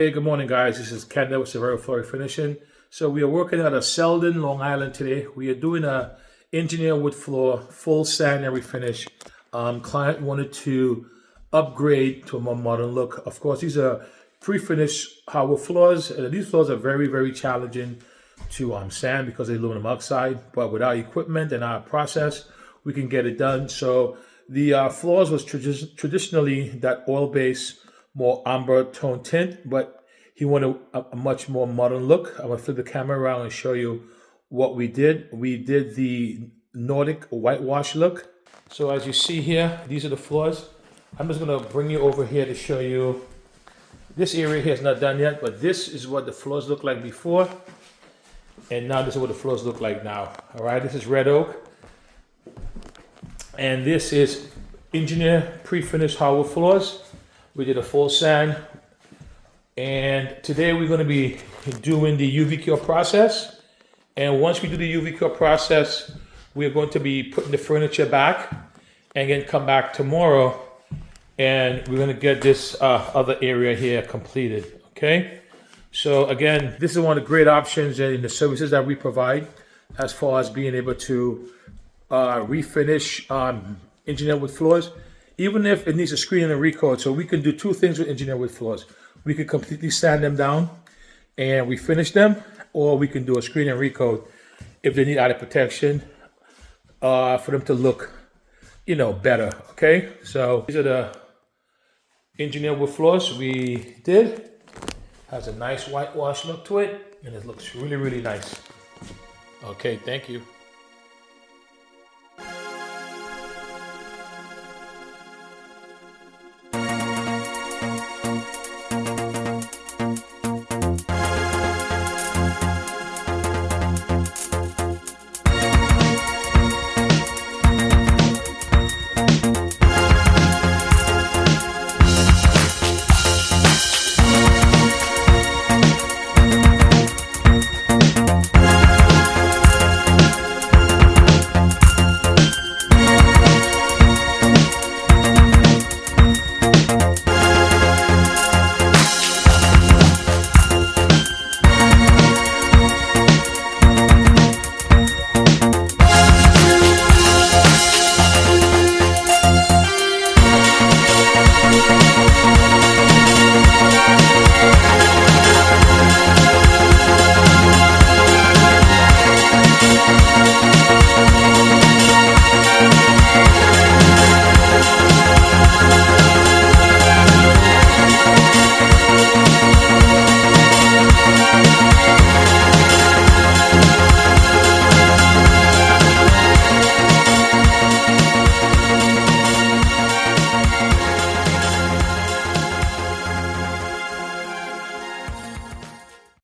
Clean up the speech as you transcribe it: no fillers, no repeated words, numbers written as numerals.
Hey, good morning, guys. This is Ken with Savera for Refinishing. So we are working at a Selden, Long Island today. We are doing a engineer wood floor, full sand and refinish. Client wanted to upgrade to a more modern look. Of course, these are pre-finished hardwood floors. These floors are very, very challenging to sand because of aluminum oxide. But with our equipment and our process, we can get it done. So the floors was traditionally that oil-based, more amber tone tint, but he wanted a much more modern look. I'm gonna flip the camera around and show you what we did. We did the Nordic whitewash look. So as you see here, these are the floors. I'm just gonna bring you over here to show you. This area here is not done yet, but this is what the floors look like before. And now this is what the floors look like now. All right, this is red oak. And this is engineer pre-finished hardwood floors. We did a full sand, and today we're going to be doing the UV cure process. And once we do the UV cure process, we're going to be putting the furniture back and then come back tomorrow, and we're going to get this other area here completed. Okay, so again, this is one of the great options in the services that we provide as far as being able to refinish engineer wood floors, even if it needs a screen and a recoat. So we can do two things with engineer wood floors. We can completely sand them down and refinish them, or we can do a screen and recoat if they need added protection for them to look, better. Okay, so these are the engineer wood floors we did. Has a nice whitewash look to it, and it looks really, really nice. Okay, thank you.